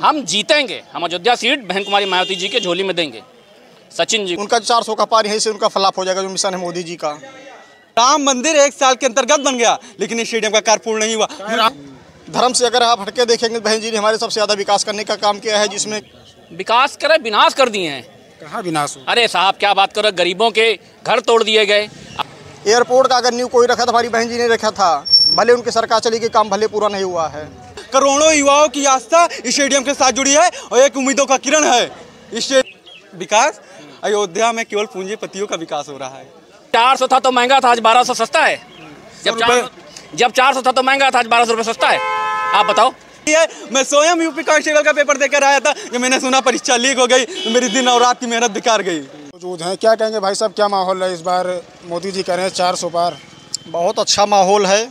हम जीतेंगे, हम अयोध्या सीट बहन कुमारी मायावती जी के झोली में देंगे। सचिन जी, उनका 400 का पार यहीं से उनका फ्लॉप हो जाएगा, जो मिशन है मोदी जी का। राम मंदिर 1 साल के अंतर्गत बन गया, लेकिन इस स्टेडियम का कार्य पूर्ण नहीं हुआ। धर्म से अगर आप हटके देखेंगे, बहन जी ने हमारे सबसे ज़्यादा विकास करने का काम किया है, जिसमें विकास करे विनाश कर दिए हैं। कहाँ विनाश हो? अरे साहब क्या बात करो, गरीबों के घर तोड़ दिए गए। एयरपोर्ट का अगर न्यू कोई रखा था, हमारी बहन जी ने रखा था, भले उनकी सरकार चली गई, काम भले पूरा नहीं हुआ है। करोड़ों युवाओं की आस्था इस स्टेडियम के साथ जुड़ी है और एक उम्मीदों का किरण है। इस विकास अयोध्या में केवल पूंजीपतियों का विकास हो रहा है। 400 था तो महंगा था, आज 1200 सस्ता है। जब 400 था तो महंगा था, आज 1200 रुपये सस्ता है। आप बताओ। मैं स्वयं यूपी कांस्टेबल का पेपर देकर आया था, जब मैंने सुना परीक्षा लीक हो गई तो मेरी दिन और रात की मेहनत बेकार गई। मौजूद हैं, क्या कहेंगे भाई साहब, क्या माहौल है इस बार? मोदी जी कह रहे हैं 400 पार। बहुत अच्छा माहौल है।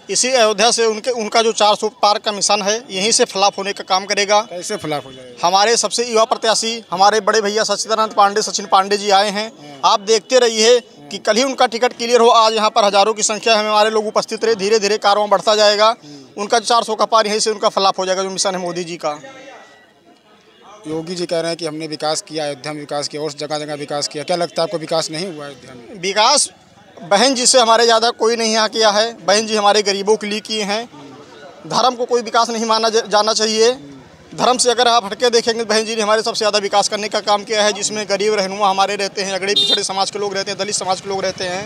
इसी अयोध्या से उनका जो 400 पार का मिशन है, यहीं से फ्लॉप होने का काम करेगा। कैसे फ्लॉप हो जाएगा? हमारे सबसे युवा प्रत्याशी हमारे बड़े भैया सचिन पांडे जी आए हैं। आप देखते रहिए कि कल ही उनका टिकट क्लियर हो। आज यहाँ पर हजारों की संख्या में हमारे लोग उपस्थित रहे। धीरे धीरे कारवां बढ़ता जाएगा। उनका 400 का पार यहीं से उनका फ्लॉप हो जाएगा, जो मिशन है मोदी जी का। योगी जी कह रहे हैं कि हमने विकास किया, अयोध्या में विकास किया और जगह जगह विकास किया। क्या लगता है आपको विकास नहीं हुआ अयोध्या में? विकास बहन जी से हमारे ज़्यादा कोई नहीं यहाँ किया है। बहन जी हमारे गरीबों के लिए किए हैं। धर्म को कोई विकास नहीं माना जाना चाहिए। धर्म से अगर आप हटके देखेंगे, बहन जी ने हमारे सबसे ज़्यादा विकास करने का काम किया है, जिसमें गरीब रहनुमा हमारे रहते हैं, अगड़े पिछड़े समाज के लोग रहते हैं, दलित समाज के लोग रहते हैं।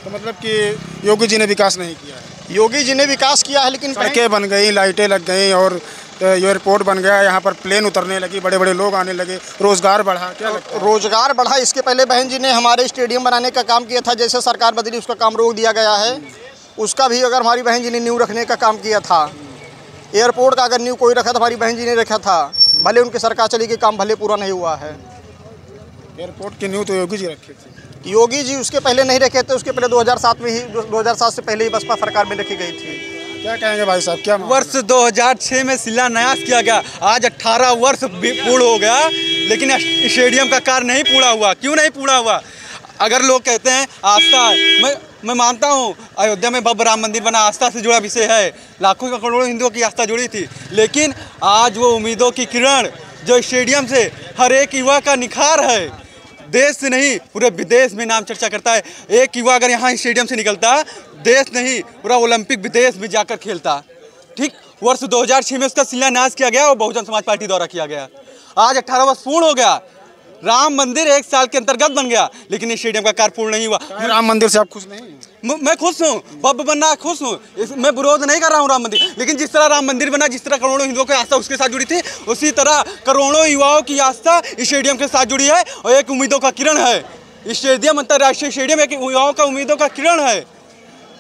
तो मतलब कि योगी जी ने विकास नहीं किया है? योगी जी ने विकास किया है, लेकिन सड़कें बन गई, लाइटें लग गई और एयरपोर्ट बन गया, यहाँ पर प्लेन उतरने लगी, बड़े बड़े लोग आने लगे, रोजगार बढ़ा। क्या लगता है? रोजगार बढ़ा। इसके पहले बहन जी ने हमारे स्टेडियम बनाने का काम किया था, जैसे सरकार बदली उसका काम रोक दिया गया है। उसका भी अगर हमारी बहन जी ने न्यू रखने का काम किया था। एयरपोर्ट का अगर न्यू कोई रखा था, हमारी बहन जी ने रखा था, भले उनकी सरकार चली गई, काम भले पूरा नहीं हुआ है। एयरपोर्ट की न्यू तो योगी जी रखे थे। योगी जी उसके पहले नहीं रखे थे, उसके पहले 2007 में ही 2007 से पहले ही बसपा सरकार में रखी गई थी। क्या कहेंगे भाई साहब, क्या वर्ष 2006 में शिलान्यास किया गया, आज 18 वर्ष पूर्ण हो गया, लेकिन स्टेडियम का कार्य नहीं पूरा हुआ। क्यों नहीं पूरा हुआ? अगर लोग कहते हैं आस्था है, मैं मानता हूँ अयोध्या में भव्य राम मंदिर बना, आस्था से जुड़ा विषय है, लाखों का करोड़ों हिंदुओं की आस्था जुड़ी थी। लेकिन आज वो उम्मीदों की किरण जो स्टेडियम से हर एक युवा का निखार है, देश से नहीं पूरे विदेश में नाम चर्चा करता है। एक युवा अगर यहाँ स्टेडियम से निकलता, देश नहीं पूरा ओलंपिक विदेश में जाकर खेलता। ठीक वर्ष 2006 में उसका शिलान्यास किया गया और बहुजन समाज पार्टी द्वारा किया गया। आज 18 वर्ष पूर्ण हो गया, राम मंदिर 1 साल के अंतर्गत बन गया, लेकिन इस स्टेडियम का कार्य पूर्ण नहीं हुआ। राम मंदिर से आप खुश नहीं? मैं खुश हूँ, भव्य बनना खुश हूँ, मैं विरोध नहीं कर रहा हूँ राम मंदिर। लेकिन जिस तरह राम मंदिर बना, जिस तरह करोड़ों हिंदुओं की आस्था उसके साथ जुड़ी थी, उसी तरह करोड़ों युवाओं की आस्था इस स्टेडियम के साथ जुड़ी है और एक उम्मीदों का किरण है। स्टेडियम अंतर्राष्ट्रीय स्टेडियम एक युवाओं का उम्मीदों का किरण है।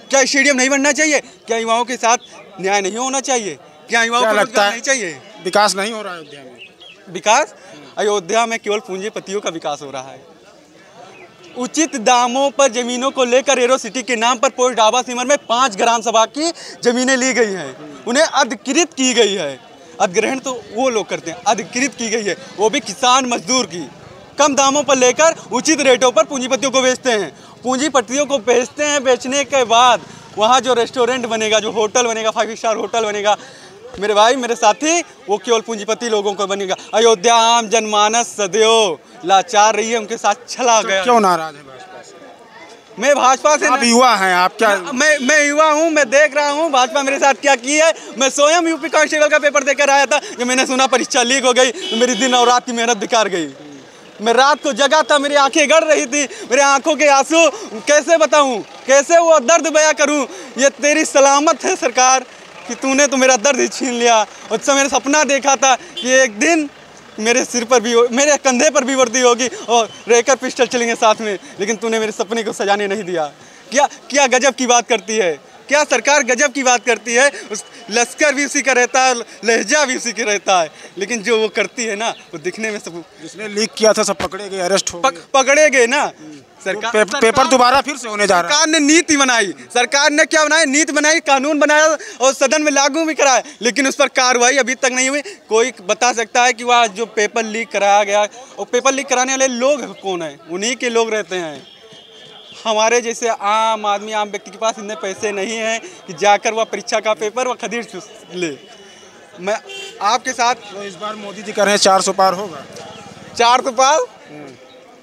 क्या स्टेडियम नहीं बनना चाहिए? क्या युवाओं के साथ न्याय नहीं होना चाहिए? क्या युवाओं को लगता नहीं चाहिए? विकास नहीं हो रहा अयोध्या में? विकास अयोध्या में केवल पूंजीपतियों का विकास हो रहा है। उचित दामों पर जमीनों को लेकर एरो सिटी के नाम पर पोस्ट डाबा सिमर में 5 ग्राम सभा की जमीनें ली गई हैं, उन्हें अधिकृत की गई है। अधिग्रहण तो वो लोग करते हैं, अधिकृत की गई है, वो भी किसान मजदूर की। कम दामों पर लेकर उचित रेटों पर पूंजीपतियों को बेचते हैं। पूंजीपतियों को बेचते हैं, बेचने के बाद वहाँ जो रेस्टोरेंट बनेगा, जो होटल बनेगा, 5 स्टार होटल बनेगा, मेरे भाई मेरे साथी, वो केवल पूंजीपति लोगों को बनेगा। अयोध्या आम जनमानस सदैव लाचार रही है, उनके साथ छला गया। क्यों नाराज है भाजपा से? मैं भाजपा से, आप युवा हैं, आप क्या? मैं युवा हूँ, मैं देख रहा हूँ भाजपा मेरे साथ क्या की है। मैं स्वयं यूपी कांस्टेबल का पेपर देकर आया था, जब मैंने सुना परीक्षा लीक हो गई तो मेरी दिन और रात की मेहनत बेकार गई। मैं रात को जगा था, मेरी आंखें गड़ रही थी, मेरे आंखों के आंसू कैसे बताऊं, कैसे वो दर्द बयां करूं। ये तेरी सलामत है सरकार कि तूने तो मेरा दर्द ही छीन लिया। और उससे मैंने सपना देखा था कि एक दिन मेरे सिर पर भी, मेरे कंधे पर भी वर्दी होगी और रेकर पिस्टल चलेंगे साथ में, लेकिन तूने मेरे सपने को सजाने नहीं दिया। क्या गजब की बात करती है, क्या सरकार गजब की बात करती है। उस लश्कर भी उसी का रहता है, लहजा भी उसी का रहता है, लेकिन जो वो करती है ना, वो दिखने में सब, जिसने लीक किया था सब पकड़े गए, अरेस्ट हो गए, पकड़े गए ना। सरकार पेपर दोबारा फिर से होने जा रहा है। सरकार ने नीति बनाई, सरकार ने क्या बनाया, नीति बनाई, कानून बनाया और सदन में लागू भी कराया, लेकिन उस पर कार्रवाई अभी तक नहीं हुई। कोई बता सकता है कि वह जो पेपर लीक कराया गया, और पेपर लीक कराने वाले लोग कौन है? उन्हीं के लोग रहते हैं। हमारे जैसे आम आदमी, आम व्यक्ति के पास इतने पैसे नहीं हैं कि जाकर वह परीक्षा का पेपर वह खरीद ले। मैं आपके साथ तो इस बार मोदी जी कह रहे हैं 400 पार होगा। 400 पार,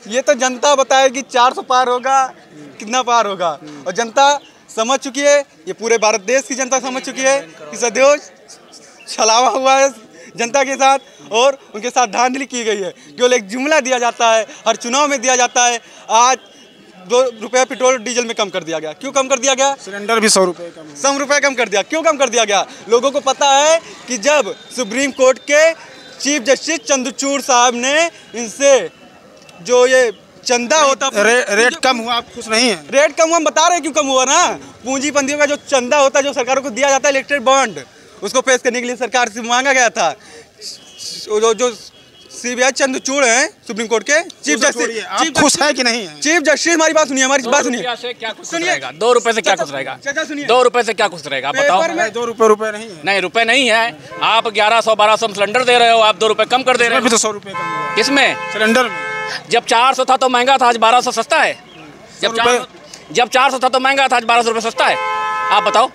ये तो जनता बताएगी 400 पार होगा कितना पार होगा। और जनता समझ चुकी है, ये पूरे भारत देश की जनता समझ चुकी है कि सदैव छलावा हुआ है जनता के साथ और उनके साथ धांधली की गई है। केवल एक जुमला दिया जाता है, हर चुनाव में दिया जाता है। आज 2 रुपये पेट्रोल डीजल में कम कर दिया गया। क्यों कम कर दिया गया? सिलेंडर भी 100 रुपये कम, 100 रुपये कम कर दिया। क्यों कम कर दिया गया? लोगों को पता है कि जब सुप्रीम कोर्ट के चीफ जस्टिस चंद्रचूड़ साहब ने इनसे जो ये चंदा होता रेट कम हुआ, आप खुश नहीं हैं? रेट कम हुआ, हम बता रहे हैं क्यों कम हुआ ना। पूंजीपतियों का जो चंदा होता है, जो सरकारों को दिया जाता है इलेक्ट्रिक बॉन्ड, उसको पेश करने के लिए सरकार से मांगा गया था। जो सीबीआई चंद्रचूड़ हैं सुप्रीम कोर्ट के चीफ जस्टिस, आप खुश हैं कि नहीं हैं? चीफ जस्टिस, हमारी बात सुनिए, हमारी बात सुनिए। क्या खुश रहेगा? 2 रुपए से क्या खुश रहेगा? चाचा सुनिए, 2 रुपए से क्या खुश रहेगा? बताओ। 2 रुपये नहीं है। नहीं, रुपए नहीं है। आप 1100-1200 में सिलेंडर दे रहे हो, आप 2 रुपए कम कर दे रहे अभी हो। तो 100 रुपये कम हुआ किसमें? सिलेंडर में। जब 400 था तो महंगा था, आज 1200 सस्ता है। जब 400 था तो महंगा था, आज 1200 रुपये सस्ता है। आप बताओ,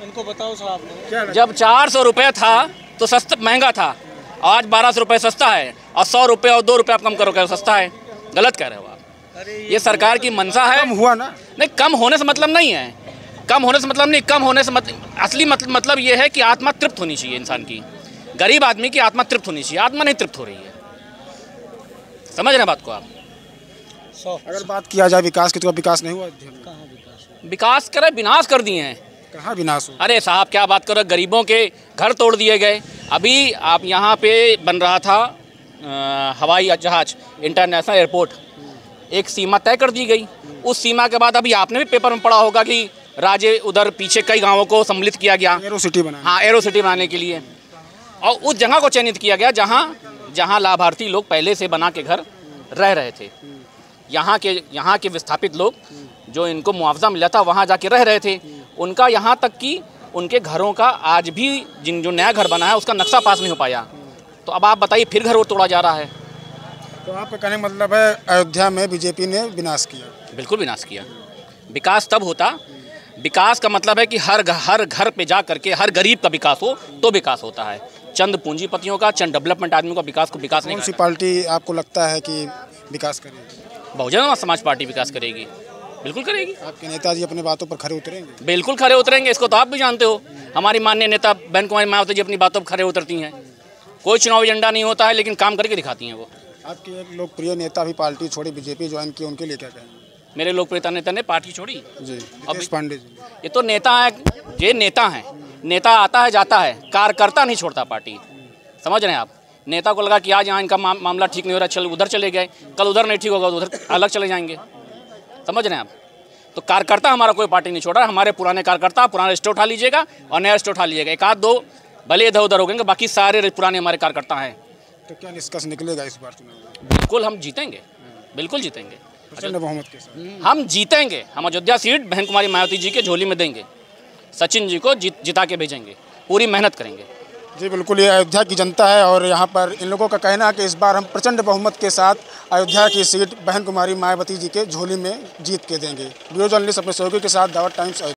इनको बताओ साहब। जब 400 रुपये था तो सस्ता महंगा था, आज 1200 रुपये सस्ता है। और 100 रुपये और 2 रुपये आप कम करोगे सस्ता है। गलत कह रहे हो आप। ये सरकार की मंशा है। कम हुआ ना? नहीं, कम होने से मतलब नहीं है। कम होने से मतलब नहीं, कम होने से असली मतलब ये है कि आत्मा तृप्त होनी चाहिए इंसान की। गरीब आदमी की आत्मा तृप्त होनी चाहिए, आत्मा नहीं तृप्त हो रही है। समझ रहे हैं बात को आप? अगर बात किया जाए विकास की, तो विकास नहीं हुआ। विकास करे, विनाश कर दिए हैं। कहाँ विनाश हो? अरे साहब क्या बात करो, गरीबों के घर तोड़ दिए गए। अभी आप यहाँ पे बन रहा था हवाई जहाज, इंटरनेशनल एयरपोर्ट, एक सीमा तय कर दी गई। उस सीमा के बाद अभी आपने भी पेपर में पढ़ा होगा कि राज्य उधर पीछे कई गाँवों को सम्मिलित किया गया, एरो सिटी बना। हाँ, एरो सिटी बनाने के लिए। और उस जगह को चयनित किया गया जहाँ लाभार्थी लोग पहले से बना के घर रह रहे थे। यहाँ के विस्थापित लोग जो इनको मुआवजा मिला था, वहाँ जाके रह रहे थे। उनका यहाँ तक कि उनके घरों का आज भी जो नया घर बना है उसका नक्शा पास नहीं हो पाया। तो अब आप बताइए, फिर घर वो तोड़ा जा रहा है। तो आपका कहने का मतलब है अयोध्या में बीजेपी ने विनाश किया? बिल्कुल विनाश किया। विकास तब होता, विकास का मतलब है कि हर घर पे जा करके हर गरीब का विकास हो तो विकास होता है। चंद पूंजीपतियों का, चंद डेवलपमेंट आदमियों का विकास नहीं। कौन सी पार्टी आपको लगता है कि विकास करेगी? बहुजन समाज पार्टी विकास करेगी, बिल्कुल करेगी। आपके नेताजी अपने बातों पर खरे उतरेंगे? बिल्कुल खरे उतरेंगे, इसको तो आप भी जानते हो। हमारी माननीय नेता बहन कुमारी मायावती जी अपनी बातों पर खरे उतरती हैं। कोई चुनावी एजेंडा नहीं होता है, लेकिन काम करके दिखाती हैं वो। आपके एक लोकप्रिय नेता भी पार्टी छोड़ी, बीजेपी ज्वाइन की, उनके लिए क्या कहेंगे? मेरे लोकप्रिय नेता ने पार्टी छोड़ी जी, विदेश पांडे जी। ये तो नेता है, ये नेता हैं। नेता आता है जाता है, कार्यकर्ता नहीं छोड़ता पार्टी। समझ रहे हैं आप? नेता को लगा कि आज यहाँ इनका मामला ठीक नहीं हो रहा, चल उधर चले गए, कल उधर नहीं ठीक होगा तो उधर अलग चले जाएंगे। समझ रहे हैं आप? तो कार्यकर्ता हमारा कोई पार्टी नहीं छोड़ रहा है। हमारे पुराने कार्यकर्ता, पुराना रिश्ते उठा लीजिएगा और नया रिश्ते उठा लीजिएगा। 1-2 भले इधर उधर हो गए, बाकी सारे पुराने हमारे कार्यकर्ता हैं। तो क्या निष्कर्ष निकलेगा इस बार चुनाव में? बिल्कुल हम जीतेंगे, बिल्कुल जीतेंगे, प्रचंड बहुमत के साथ हम जीतेंगे। हम अयोध्या सीट बहन कुमारी मायावती जी के झोली में देंगे, सचिन जी को जिता के भेजेंगे, पूरी मेहनत करेंगे। जी बिल्कुल, ये अयोध्या की जनता है और यहाँ पर इन लोगों का कहना है कि इस बार हम प्रचंड बहुमत के साथ अयोध्या की सीट बहन कुमारी मायावती जी के झोली में जीत के देंगे। वीडियो जर्नलिस्ट अपने सहयोगी के साथ दावत टाइम्स।